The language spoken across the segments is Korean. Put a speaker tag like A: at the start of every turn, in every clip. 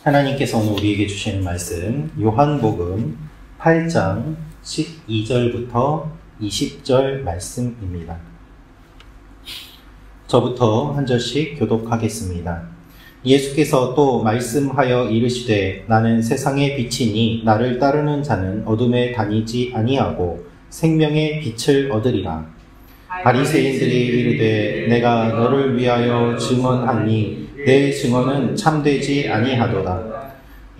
A: 하나님께서 오늘 우리에게 주시는 말씀 요한복음 8장 12절부터 20절 말씀입니다. 저부터 한 절씩 교독하겠습니다. 예수께서 또 말씀하여 이르시되 나는 세상의 빛이니 나를 따르는 자는 어둠에 다니지 아니하고 생명의 빛을 얻으리라. 바리새인들이 이르되 내가 너를 위하여 증언하니 내 증언은 참되지 아니하도다.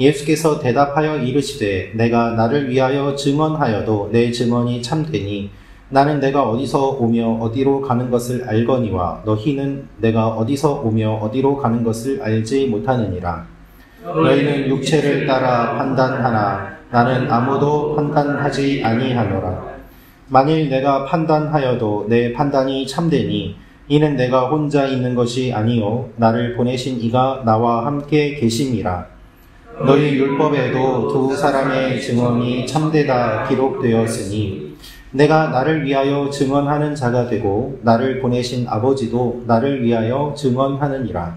A: 예수께서 대답하여 이르시되 내가 나를 위하여 증언하여도 내 증언이 참되니 나는 내가 어디서 오며 어디로 가는 것을 알거니와 너희는 내가 어디서 오며 어디로 가는 것을 알지 못하느니라. 너희는 육체를 따라 판단하나 나는 아무도 판단하지 아니하노라. 만일 내가 판단하여도 내 판단이 참되니 이는 내가 혼자 있는 것이 아니요 나를 보내신 이가 나와 함께 계심이라. 너희 율법에도 두 사람의 증언이 참되다 기록되었으니 내가 나를 위하여 증언하는 자가 되고 나를 보내신 아버지도 나를 위하여 증언하느니라.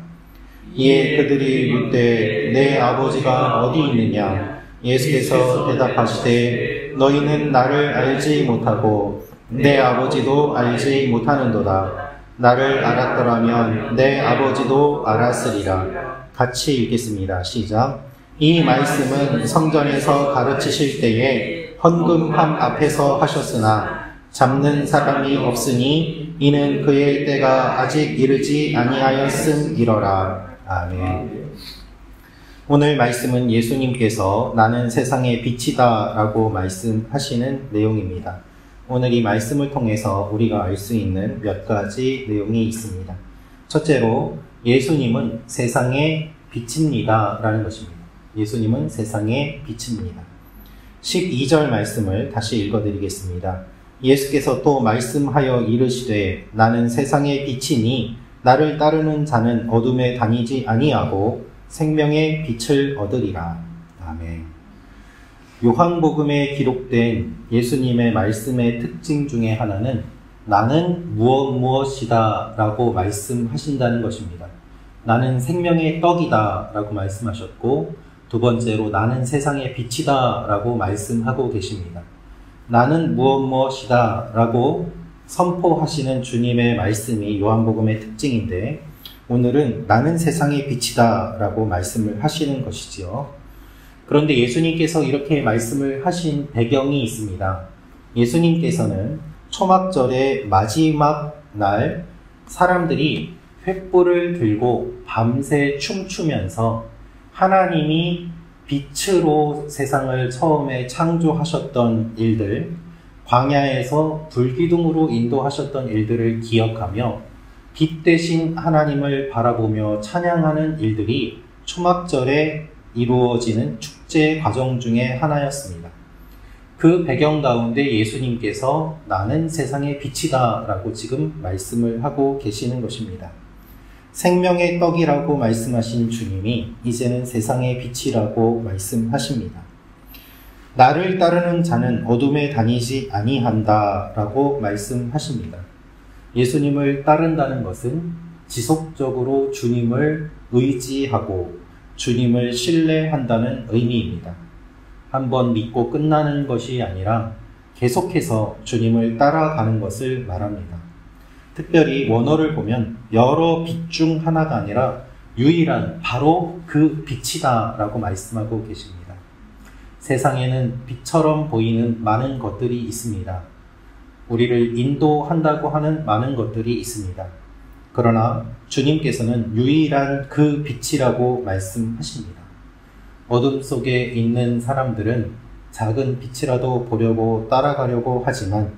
A: 이에 그들이 묻되 내 아버지가 어디 있느냐? 예수께서 대답하시되 너희는 나를 알지 못하고 내 아버지도 알지 못하는도다. 나를 알았더라면 내 아버지도 알았으리라. 같이 읽겠습니다. 시작. 이 말씀은 성전에서 가르치실 때에 헌금함 앞에서 하셨으나 잡는 사람이 없으니 이는 그의 때가 아직 이르지 아니하였음이러라. 아멘. 오늘 말씀은 예수님께서 나는 세상의 빛이다 라고 말씀하시는 내용입니다. 오늘 이 말씀을 통해서 우리가 알 수 있는 몇 가지 내용이 있습니다. 첫째로 예수님은 세상의 빛입니다 라는 것입니다. 예수님은 세상의 빛입니다. 12절 말씀을 다시 읽어드리겠습니다. 예수께서 또 말씀하여 이르시되 나는 세상의 빛이니 나를 따르는 자는 어둠에 다니지 아니하고 생명의 빛을 얻으리라. 아멘. 요한복음에 기록된 예수님의 말씀의 특징 중에 하나는 나는 무엇이다 라고 말씀하신다는 것입니다. 나는 생명의 떡이다 라고 말씀하셨고 두 번째로 나는 세상의 빛이다 라고 말씀하고 계십니다. 나는 무엇이다 라고 선포하시는 주님의 말씀이 요한복음의 특징인데 오늘은 나는 세상의 빛이다 라고 말씀을 하시는 것이지요. 그런데 예수님께서 이렇게 말씀을 하신 배경이 있습니다. 예수님께서는 초막절의 마지막 날 사람들이 횃불을 들고 밤새 춤추면서 하나님이 빛으로 세상을 처음에 창조하셨던 일들, 광야에서 불기둥으로 인도하셨던 일들을 기억하며 빛 대신 하나님을 바라보며 찬양하는 일들이 초막절에 이루어지는 축제 과정 중에 하나였습니다. 그 배경 가운데 예수님께서 나는 세상의 빛이다 라고 지금 말씀을 하고 계시는 것입니다. 생명의 떡이라고 말씀하신 주님이 이제는 세상의 빛이라고 말씀하십니다. 나를 따르는 자는 어둠에 다니지 아니한다 라고 말씀하십니다. 예수님을 따른다는 것은 지속적으로 주님을 의지하고 주님을 신뢰한다는 의미입니다. 한번 믿고 끝나는 것이 아니라 계속해서 주님을 따라가는 것을 말합니다. 특별히 원어를 보면 여러 빛 중 하나가 아니라 유일한 바로 그 빛이다 라고 말씀하고 계십니다. 세상에는 빛처럼 보이는 많은 것들이 있습니다. 우리를 인도한다고 하는 많은 것들이 있습니다. 그러나 주님께서는 유일한 그 빛이라고 말씀하십니다. 어둠 속에 있는 사람들은 작은 빛이라도 보려고 따라가려고 하지만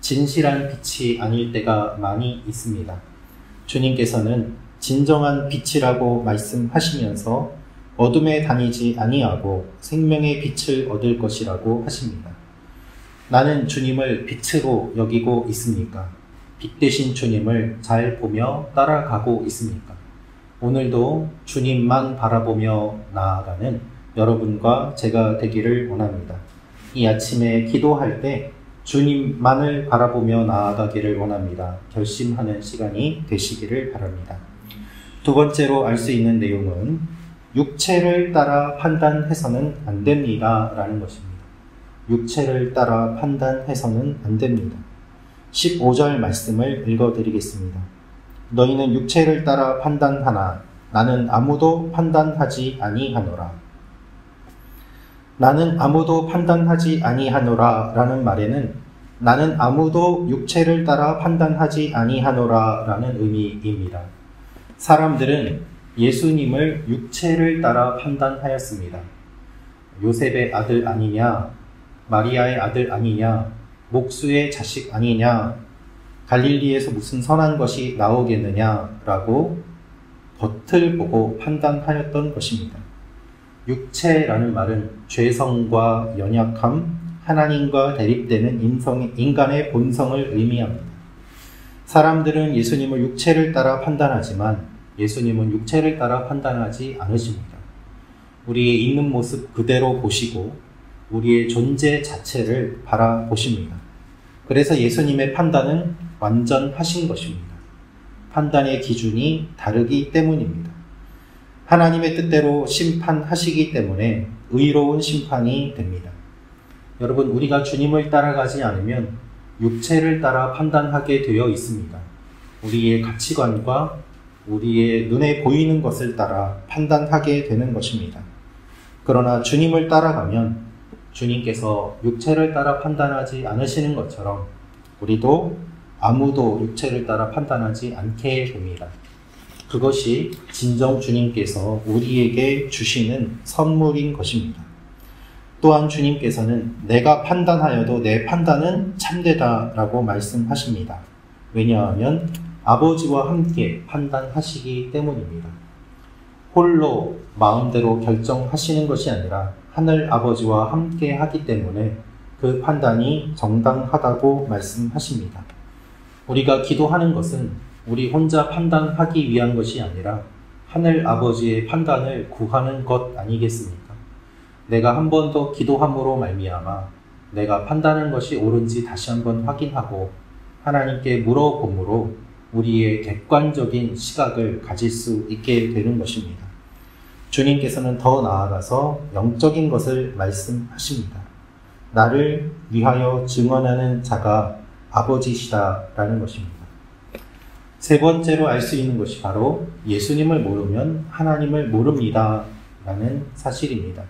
A: 진실한 빛이 아닐 때가 많이 있습니다. 주님께서는 진정한 빛이라고 말씀하시면서 어둠에 다니지 아니하고 생명의 빛을 얻을 것이라고 하십니다. 나는 주님을 빛으로 여기고 있습니까? 빛 되신 주님을 잘 보며 따라가고 있습니까? 오늘도 주님만 바라보며 나아가는 여러분과 제가 되기를 원합니다. 이 아침에 기도할 때 주님만을 바라보며 나아가기를 원합니다. 결심하는 시간이 되시기를 바랍니다. 두 번째로 알 수 있는 내용은 육체를 따라 판단해서는 안 됩니다. 라는 것입니다. 육체를 따라 판단해서는 안 됩니다. 15절 말씀을 읽어드리겠습니다. 너희는 육체를 따라 판단하나 나는 아무도 판단하지 아니하노라. 나는 아무도 판단하지 아니하노라 라는 말에는 나는 아무도 육체를 따라 판단하지 아니하노라 라는 의미입니다. 사람들은 예수님을 육체를 따라 판단하였습니다. 요셉의 아들 아니냐, 마리아의 아들 아니냐, 목수의 자식 아니냐, 갈릴리에서 무슨 선한 것이 나오겠느냐라고 겉을 보고 판단하였던 것입니다. 육체라는 말은 죄성과 연약함, 하나님과 대립되는 인간의 본성을 의미합니다. 사람들은 예수님을 육체를 따라 판단하지만 예수님은 육체를 따라 판단하지 않으십니다. 우리의 있는 모습 그대로 보시고 우리의 존재 자체를 바라보십니다. 그래서 예수님의 판단은 완전하신 것입니다. 판단의 기준이 다르기 때문입니다. 하나님의 뜻대로 심판하시기 때문에 의로운 심판이 됩니다. 여러분, 우리가 주님을 따라가지 않으면 육체를 따라 판단하게 되어 있습니다. 우리의 가치관과 우리의 눈에 보이는 것을 따라 판단하게 되는 것입니다. 그러나 주님을 따라가면 주님께서 육체를 따라 판단하지 않으시는 것처럼 우리도 아무도 육체를 따라 판단하지 않게 됩니다. 그것이 진정 주님께서 우리에게 주시는 선물인 것입니다. 또한 주님께서는 내가 판단하여도 내 판단은 참되다라고 말씀하십니다. 왜냐하면 아버지와 함께 판단하시기 때문입니다. 홀로 마음대로 결정하시는 것이 아니라 하늘 아버지와 함께 하기 때문에 그 판단이 정당하다고 말씀하십니다. 우리가 기도하는 것은 우리 혼자 판단하기 위한 것이 아니라 하늘 아버지의 판단을 구하는 것 아니겠습니까? 내가 한 번 더 기도함으로 말미암아 내가 판단한 것이 옳은지 다시 한번 확인하고 하나님께 물어봄으로 우리의 객관적인 시각을 가질 수 있게 되는 것입니다. 주님께서는 더 나아가서 영적인 것을 말씀하십니다. 나를 위하여 증언하는 자가 아버지시다라는 것입니다. 세 번째로 알 수 있는 것이 바로 예수님을 모르면 하나님을 모릅니다 라는 사실입니다.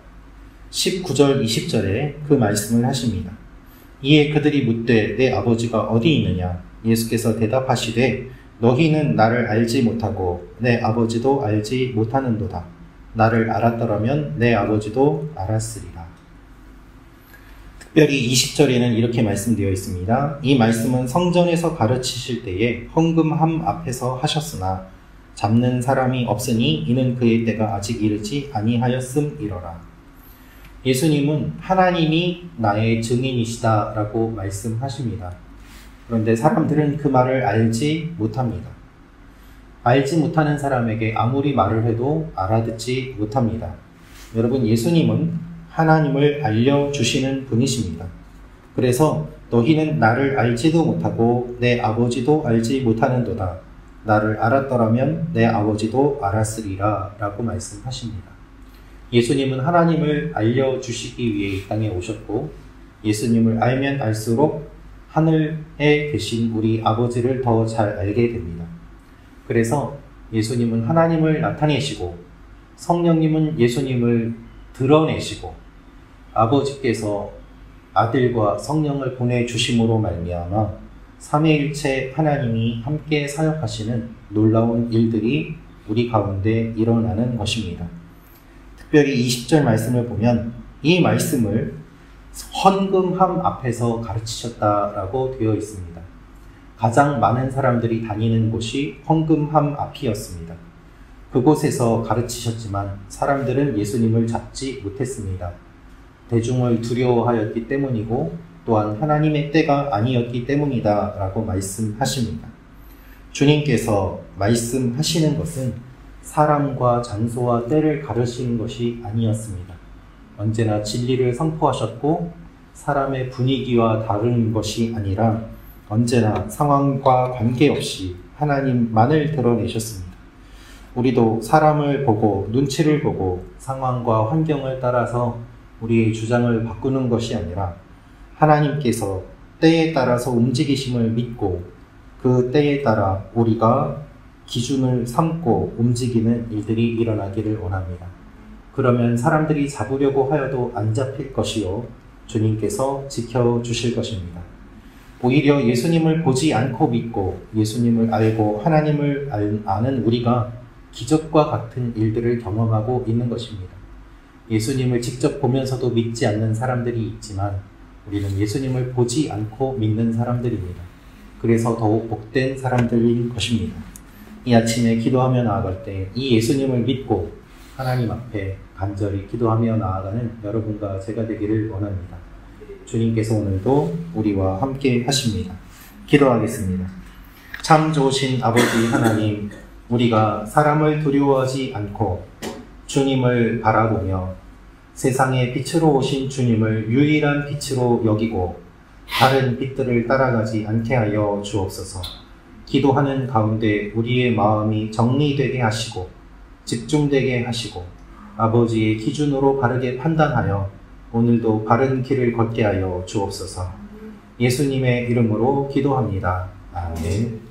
A: 19절 20절에 그 말씀을 하십니다. 이에 그들이 묻되 내 아버지가 어디 있느냐? 예수께서 대답하시되 너희는 나를 알지 못하고 내 아버지도 알지 못하는도다. 나를 알았더라면 내 아버지도 알았으리라. 특별히 20절에는 이렇게 말씀되어 있습니다. 이 말씀은 성전에서 가르치실 때에 헌금함 앞에서 하셨으나 잡는 사람이 없으니 이는 그의 때가 아직 이르지 아니하였음이러라. 예수님은 하나님이 나의 증인이시다라고 말씀하십니다. 그런데 사람들은 그 말을 알지 못합니다. 알지 못하는 사람에게 아무리 말을 해도 알아듣지 못합니다. 여러분, 예수님은 하나님을 알려주시는 분이십니다. 그래서 너희는 나를 알지도 못하고 내 아버지도 알지 못하는도다. 나를 알았더라면 내 아버지도 알았으리라 라고 말씀하십니다. 예수님은 하나님을 알려주시기 위해 이 땅에 오셨고 예수님을 알면 알수록 하늘에 계신 우리 아버지를 더 잘 알게 됩니다. 그래서 예수님은 하나님을 나타내시고 성령님은 예수님을 드러내시고 아버지께서 아들과 성령을 보내주심으로 말미암아 삼위일체 하나님이 함께 사역하시는 놀라운 일들이 우리 가운데 일어나는 것입니다. 특별히 20절 말씀을 보면 이 말씀을 헌금함 앞에서 가르치셨다라고 되어 있습니다. 가장 많은 사람들이 다니는 곳이 헌금함 앞이었습니다. 그곳에서 가르치셨지만 사람들은 예수님을 잡지 못했습니다. 대중을 두려워하였기 때문이고 또한 하나님의 때가 아니었기 때문이다 라고 말씀하십니다. 주님께서 말씀하시는 것은 사람과 장소와 때를 가르치는 것이 아니었습니다. 언제나 진리를 선포하셨고 사람의 분위기와 다른 것이 아니라 언제나 상황과 관계없이 하나님만을 드러내셨습니다. 우리도 사람을 보고 눈치를 보고 상황과 환경을 따라서 우리의 주장을 바꾸는 것이 아니라 하나님께서 때에 따라서 움직이심을 믿고 그 때에 따라 우리가 기준을 삼고 움직이는 일들이 일어나기를 원합니다. 그러면 사람들이 잡으려고 하여도 안 잡힐 것이요 주님께서 지켜주실 것입니다. 오히려 예수님을 보지 않고 믿고 예수님을 알고 하나님을 아는 우리가 기적과 같은 일들을 경험하고 있는 것입니다. 예수님을 직접 보면서도 믿지 않는 사람들이 있지만 우리는 예수님을 보지 않고 믿는 사람들입니다. 그래서 더욱 복된 사람들인 것입니다. 이 아침에 기도하며 나아갈 때 이 예수님을 믿고 하나님 앞에 간절히 기도하며 나아가는 여러분과 제가 되기를 원합니다. 주님께서 오늘도 우리와 함께 하십니다. 기도하겠습니다. 참 좋으신 아버지 하나님, 우리가 사람을 두려워하지 않고 주님을 바라보며 세상의 빛으로 오신 주님을 유일한 빛으로 여기고 다른 빛들을 따라가지 않게 하여 주옵소서. 기도하는 가운데 우리의 마음이 정리되게 하시고 집중되게 하시고 아버지의 기준으로 바르게 판단하여 오늘도 바른 길을 걷게 하여 주옵소서. 예수님의 이름으로 기도합니다. 아멘.